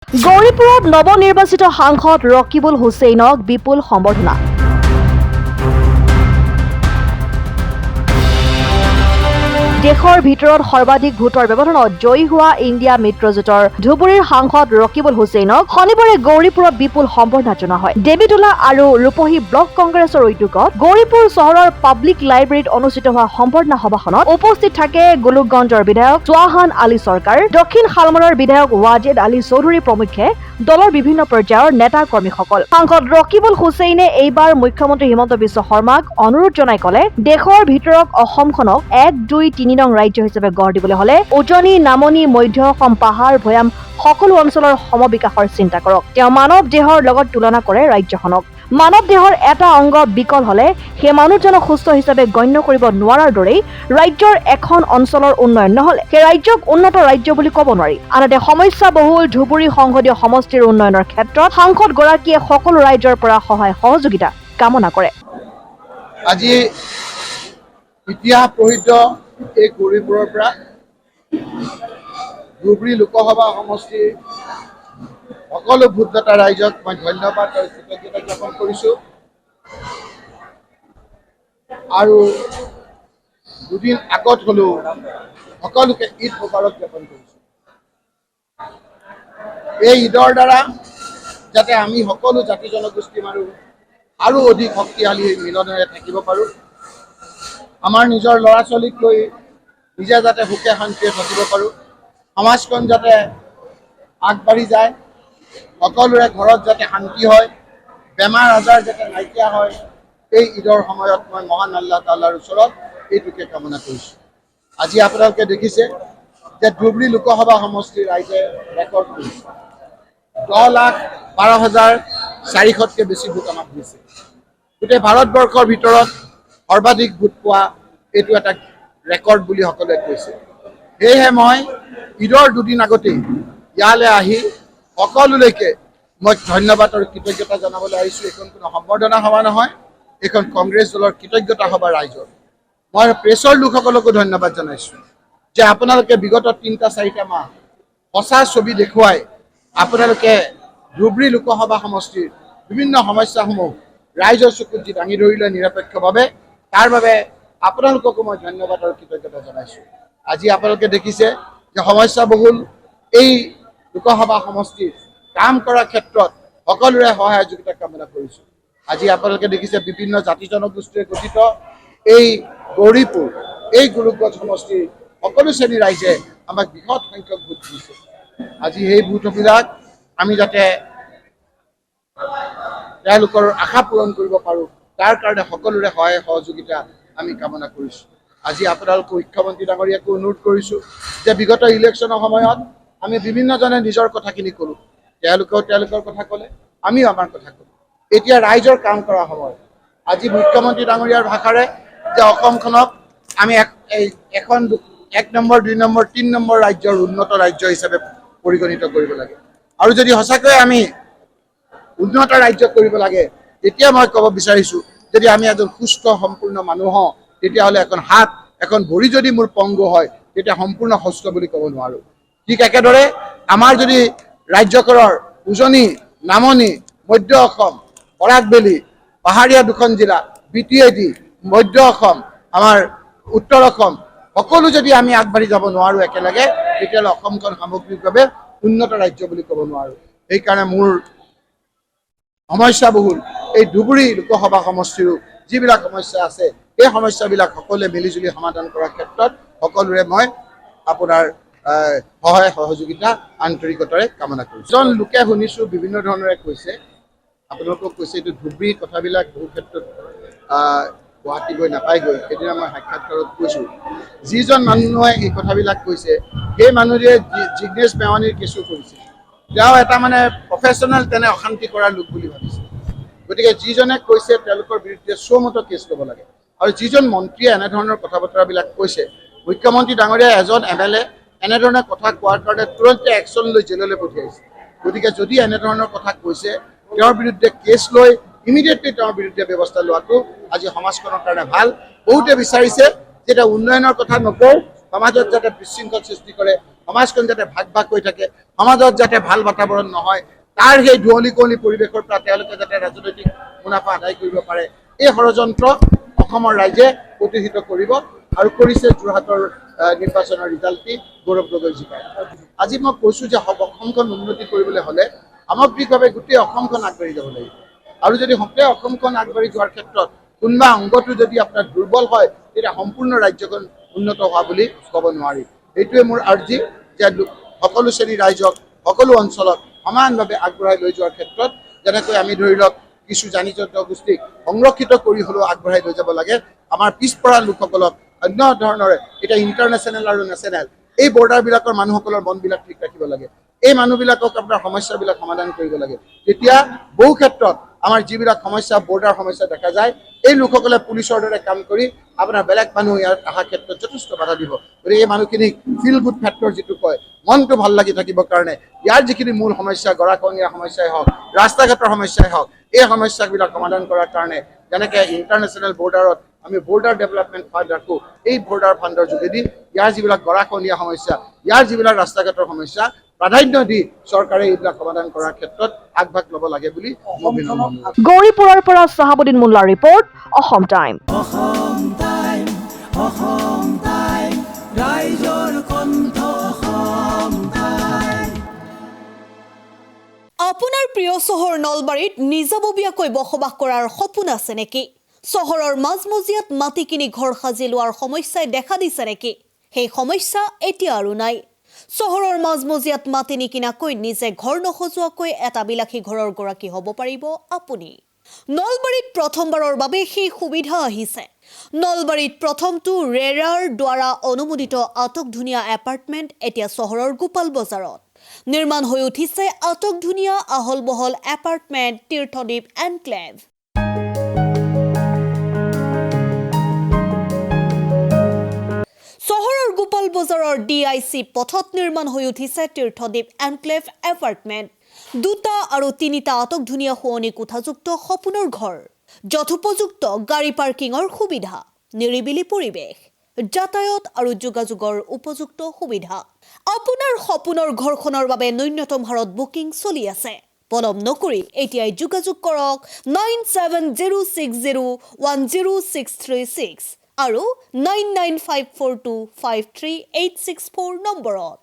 গৌৰীপুৰত নৱনিৰ্বাচিত সাংসদ ৰকিবুল হুছেইনক বিপুল সম্বৰ্ধনা। দেশৰ ভিতৰত সৰ্বাধিক ভোটৰ ব্যৱধানত জয়ী হোৱা ইণ্ডিয়া মিত্ৰজোঁটৰ ধুবুৰীৰ সাংসদ ৰকিবুল হুছেইনক শনিবাৰে গৌৰীপুৰত বিপুল সম্বৰ্ধনা জনোৱা হয়। দেৱীতোলা আৰু ৰূপহী ব্লক কংগ্ৰেছৰ উদ্যোগত গৌৰীপুৰ চহৰৰ পাব্লিক লাইব্ৰেৰীত অনুষ্ঠিত হোৱা সম্বৰ্ধনা সভাখনত উপস্থিত থাকে গোলোকগঞ্জৰ বিধায়ক চোৱাহান আলী চৰকাৰ, দক্ষিণ শালমৰাৰ বিধায়ক ৱাজেদ আলী চৌধুৰী প্ৰমুখ্যে দলৰ বিভিন্ন পৰ্যায়ৰ নেতা কৰ্মীসকল। সাংসদ ৰকিবুল হুছেইনে এইবাৰ মুখ্যমন্ত্ৰী হিমন্ত বিশ্ব শৰ্মাক অনুৰোধ জনাই ক'লে, দেশৰ ভিতৰত অসমখনক 1, 2, 3 নং ৰাজ্য হিচাপে গঢ় দিবলৈ হলে উজনি, নামনি, মধ্য অসম, পাহাৰ, ভৈয়াম সকলো অঞ্চলৰ সমবিকাশৰ চিন্তা কৰক। তেওঁ মানৱ দেহৰ লগত তুলনা কৰে ৰাজ্যখনক। মানৱ দেহৰ এটা অংগ বিকল হলে সেই মানুহজনক সুস্থ হিচাপে গণ্য কৰিব নোৱাৰাৰ দৰেই ৰাজ্যৰ এখন অঞ্চলৰ উন্নয়ন নহলে সেই ৰাজ্যক উন্নত ৰাজ্য বুলি ক'ব নোৱাৰি। আনহাতে সমস্যা বহুল ধুবুৰী সংসদীয় সমষ্টিৰ উন্নয়নৰ ক্ষেত্ৰত সাংসদ গৰাকীয়ে সকলো ৰাজ্যৰ পৰা সহায় সহযোগিতা কামনা কৰে। আজি ইতিহাস প্ৰসিদ্ধ এই গৌৰীপুৰৰ পৰা ধুবুৰী লোকসভা সমষ্টিৰ সকলো ভোটদাতা ৰাইজক মই ধন্যবাদ আৰু কৃতজ্ঞতা জ্ঞাপন কৰিছোঁ। আৰু দুদিন আগত হ'লেও সকলোকে ঈদ মোবাৰক জ্ঞাপন কৰিছোঁ। এই ঈদৰ দ্বাৰা যাতে আমি সকলো জাতি জনগোষ্ঠী মানুহ আৰু অধিক শক্তিশালী মিলনেৰে থাকিব পাৰোঁ, আমাৰ নিজৰ ল'ৰা ছোৱালীক লৈ নিজে যাতে সুখে শান্তিৰে থাকিব পাৰোঁ, সমাজখন যাতে আগবাঢ়ি যায়, সকলোৰে ঘৰত যাতে শান্তি হয়, বেমাৰ আজাৰ যাতে নাইকিয়া হয়, এই ঈদৰ সময়ত মই মহান আল্লাহ তাআলাৰ ওচৰত এইটোকে কামনা কৰিছোঁ। আজি আপোনালোকে দেখিছে যে ধুবুৰী লোকসভা সমষ্টিৰ ৰাইজে ৰেকৰ্ড কৰিছে। 10,12,400তকৈ বেছি ভোট আমাক দিছে। গোটেই ভাৰতবৰ্ষৰ ভিতৰত সৰ্বাধিক ভোট পোৱা এইটো এটা ৰেকৰ্ড বুলি সকলোৱে কৈছে। সেয়েহে মই ঈদৰ দুদিন আগতেই ইয়ালৈ আহি সকলোলৈকে মই ধন্যবাদ আৰু কৃতজ্ঞতা জনাবলৈ আহিছোঁ। এইখন কোনো সম্বৰ্ধনা সভা নহয়, এইখন কংগ্ৰেছ দলৰ কৃতজ্ঞতা সভা ৰাইজৰ। মই প্ৰেছৰ লোকসকলকো ধন্যবাদ জনাইছোঁ যে আপোনালোকে বিগত 3-4টা মাহ সঁচা ছবি দেখুৱাই আপোনালোকে ধুবুৰী লোকসভা সমষ্টিৰ বিভিন্ন সমস্যাসমূহ ৰাইজৰ চকুত যি দাঙি ধৰিলে নিৰপেক্ষভাৱে, তাৰ বাবে আপোনালোককো মই ধন্যবাদ আৰু কৃতজ্ঞতা জনাইছোঁ। আজি আপোনালোকে দেখিছে যে সমস্যাবহুল এই লোকসভা সমষ্টিৰ কাম কৰাৰ ক্ষেত্ৰত সকলোৰে সহায় সহযোগিতা কামনা কৰিছোঁ। আজি আপোনালোকে দেখিছে বিভিন্ন জাতি জনগোষ্ঠীৰে গঠিত এই গৌৰীপুৰ, এই গোলোকগঞ্জ সমষ্টিৰ সকলো শ্ৰেণীৰ ৰাইজে আমাক বৃহৎ সংখ্যক ভোট দিছে। আজি সেই ভোটবিলাক আমি যাতে তেওঁলোকৰ আশা পূৰণ কৰিব পাৰোঁ, তাৰ কাৰণে সকলোৰে সহায় সহযোগিতা আমি কামনা কৰিছোঁ। আজি আপোনালোকক মুখ্যমন্ত্ৰী ডাঙৰীয়াকো অনুৰোধ কৰিছোঁ যে বিগত ইলেকশ্যনৰ সময়ত আমি বিভিন্নজনে নিজৰ কথাখিনি ক'লোঁ, তেওঁলোকেও তেওঁলোকৰ কথা ক'লে, আমিও আমাৰ কথা ক'লোঁ। এতিয়া ৰাইজৰ কাম কৰা সময়। আজি মুখ্যমন্ত্ৰী ডাঙৰীয়াৰ ভাষাৰে যে অসমখনক আমি এখন 1 নম্বৰ, 2 নম্বৰ, 3 নম্বৰ ৰাজ্যৰ উন্নত ৰাজ্য হিচাপে পৰিগণিত কৰিব লাগে। আৰু যদি সঁচাকৈ আমি উন্নত ৰাজ্য কৰিব লাগে, তেতিয়া মই ক'ব বিচাৰিছোঁ, যদি আমি এজন সুস্থ সম্পূৰ্ণ মানুহ হওঁ, তেতিয়াহ'লে এখন হাত, এখন ভৰি যদি মোৰ পংগু হয়, তেতিয়া সম্পূৰ্ণ সুস্থ বুলি ক'ব নোৱাৰোঁ। ঠিক একেদৰে আমাৰ যদি ৰাজ্যখনৰ উজনি, নামনি, মধ্য অসম, বৰাকবেলি, পাহাৰীয়া 2খন জিলা, BTAD, মধ্য অসম, আমাৰ উত্তৰ অসম, সকলো যদি আমি আগবাঢ়ি যাব নোৱাৰোঁ একেলগে, তেতিয়াহ'লে অসমখন সামগ্ৰিকভাৱে উন্নত ৰাজ্য বুলি ক'ব নোৱাৰোঁ। সেইকাৰণে মোৰ সমস্যাবহুল এই ধুবুৰী লোকসভা সমষ্টিৰো যিবিলাক সমস্যা আছে, এই সমস্যাবিলাক সকলোৱে মিলিজুলি সমাধান কৰাৰ ক্ষেত্ৰত সকলোৰে মই আপোনাৰ সহায় সহযোগিতা আন্তৰিকতাৰে কামনা কৰিছোঁ। এজন লোকে শুনিছোঁ বিভিন্ন ধৰণেৰে কৈছে, আপোনালোকক কৈছে এইটো ধুবুৰী কথাবিলাক বহু ক্ষেত্ৰত গুৱাহাটী গৈ নাপায়গৈ। সেইদিনা মই সাক্ষাৎকাৰত কৈছোঁ, যিজন মানুহে এই কথাবিলাক কৈছে, সেই মানুহটোৱে জিগ্নেশ মেৱানীৰ কেছটো কৰিছে। তেওঁ এটা মানে প্ৰফেশ্যনেল তেনে অশান্তি কৰা লোক বুলি ভাবিছে। গতিকে যিজনে কৈছে তেওঁলোকৰ বিৰুদ্ধে চৌমতো কেছ ল'ব লাগে। আৰু যিজন মন্ত্ৰীয়ে এনেধৰণৰ কথা বতৰাবিলাক কৈছে, মুখ্যমন্ত্ৰী ডাঙৰীয়াই এজন MLA এনেধৰণৰ কথা কোৱাৰ কাৰণে তুৰন্তে একশ্যন লৈ জেললৈ পঠিয়াইছে। গতিকে যদি এনেধৰণৰ কথা কৈছে, তেওঁৰ বিৰুদ্ধে কেছ লৈ ইমিডিয়েটলি তেওঁৰ বিৰুদ্ধে ব্যৱস্থা লোৱাটো আজি সমাজখনৰ কাৰণে ভাল। বহুতে বিচাৰিছে যে উন্নয়নৰ কথা নকওঁ, সমাজত যাতে বিশৃংখল সৃষ্টি কৰে, সমাজখন যাতে ভাগ ভাগ হৈ থাকে, সমাজত যাতে ভাল বাতাবৰণ নহয়, তাৰ সেই ধুৱলি কুঁৱলী পৰিৱেশৰ পৰা তেওঁলোকে যাতে ৰাজনৈতিক মুনাফা আদায় কৰিব পাৰে, এই ষড়যন্ত্ৰ অসমৰ ৰাইজে প্ৰতিহিত কৰিব আৰু কৰিছে। যোৰহাটৰ নিৰ্বাচনৰ ৰিজাল্টটি গৌৰৱ গগৈ জিকায়। আজি মই কৈছোঁ যে অসমখন উন্নতি কৰিবলৈ হ'লে সামগ্ৰিকভাৱে গোটেই অসমখন আগবাঢ়ি যাব লাগিব, আৰু যদি গোটেই অসমখন আগবাঢ়ি যোৱাৰ ক্ষেত্ৰত কোনোবা অংগটো যদি আপোনাৰ দুৰ্বল হয়, তেতিয়া সম্পূৰ্ণ ৰাজ্যখন উন্নত হোৱা বুলি ক'ব নোৱাৰি। এইটোৱে মোৰ আৰ্জি যে সকলো শ্ৰেণীৰ ৰাইজক সকলো অঞ্চলত সমানভাৱে আগবঢ়াই লৈ যোৱাৰ ক্ষেত্ৰত যেনেকৈ আমি ধৰি লওক কিছু জাতিজত গোষ্ঠীক সংৰক্ষিত কৰি হ'লেও আগবঢ়াই লৈ যাব লাগে, আমাৰ পিছপৰা লোকসকলক অন্য ধৰণৰে এতিয়া ইণ্টাৰনেশ্যনেল আৰু নেশ্যনেল এই বৰ্ডাৰবিলাকৰ মানুহসকলৰ মনবিলাক ঠিক ৰাখিব লাগে, এই মানুহবিলাকক আপোনাৰ সমস্যাবিলাক সমাধান কৰিব লাগে। তেতিয়া বহু ক্ষেত্ৰত আমাৰ যিবিলাক সমস্যা বৰ্ডাৰ সমস্যা দেখা যায়, এই লোকসকলে পুলিচৰ দৰে কাম কৰি আপোনাৰ বেলেগ মানুহ ইয়াত অহাৰ ক্ষেত্ৰত যথেষ্ট বাধা দিব। গতিকে এই মানুহখিনিক ফিল গুড ফেক্টৰ যিটো কয়, মনটো ভাল লাগি থাকিবৰ কাৰণে ইয়াৰ যিখিনি মূল সমস্যা, গৰাখহনীয়া সমস্যাই হওক, ৰাস্তা ঘাটৰ সমস্যাই হওক, এই সমস্যাবিলাক সমাধান কৰাৰ কাৰণে যেনেকৈ ইণ্টাৰনেশ্যনেল বৰ্ডাৰত আমি বৰ্ডাৰ ডেভেলপমেণ্ট ফাণ্ড ৰাখোঁ, এই বৰ্ডাৰ ফাণ্ডৰ যোগেদি ইয়াৰ যিবিলাক গৰাখহনীয়া সমস্যা, ইয়াৰ যিবিলাক ৰাস্তা ঘাটৰ সমস্যা প্ৰাধান্য দি চৰকাৰে এইবিলাক সমাধান কৰাৰ ক্ষেত্ৰত আগভাগ ল'ব লাগে বুলি মই বিনম্ৰ। গৌৰীপুৰৰ পৰা চাহাবুদ্দিন মোল্লাৰ ৰিপৰ্ট, অসম টাইম। আপোনাৰ প্ৰিয় চহৰ নলবাৰীত নিজাববীয়াকৈ বসবাস কৰাৰ সপোন আছে নেকি? চহৰৰ মাজমজিয়াত মাটি কিনি ঘৰ সাজি লোৱাৰ সমস্যাই দেখা দিছে নেকি? সেই সমস্যা এতিয়া আৰু নাই। চহৰৰ মাজমজিয়াত মাটি নিকিনাকৈ নিজে ঘৰ নসজোৱাকৈ এটা বিলাসী ঘৰৰ গৰাকী হ'ব পাৰিব আপুনি। নলবাৰীত প্ৰথমবাৰৰ বাবে সেই সুবিধা আহিছে। নলবাৰীত প্ৰথমটো ৰেৰাৰ দ্বাৰা অনুমোদিত আটকধুনীয়া এপাৰ্টমেণ্ট এতিয়া চহৰৰ গোপাল বজাৰত নিৰ্মাণ হৈ উঠিছে। আটকধুনীয়া আহল বহল এপাৰ্টমেণ্ট তীৰ্থদ্বীপ এনক্লেভ। চহৰৰ গোপাল বজাৰৰ DIC পথত নিৰ্মাণ হৈ উঠিছে তীৰ্থদ্বীপ এনক্লেভ এপাৰ্টমেণ্ট। 2টা আৰু 3টা আটকধুনীয়া শুৱনি কোঠাযুক্ত সপোনৰ ঘৰ, যথোপযুক্ত গাড়ী পাৰ্কিঙৰ সুবিধা, নিৰিবিলি পৰিৱেশ, যাতায়াত আৰু যোগাযোগৰ উপযুক্ত সুবিধা। আপোনাৰ সপোনৰ ঘৰখনৰ বাবে ন্যূনতম হাৰত বুকিং চলি আছে। পলম নকৰি এতিয়াই যোগাযোগ কৰক 9706010636 আৰু 9954253864 নম্বৰত।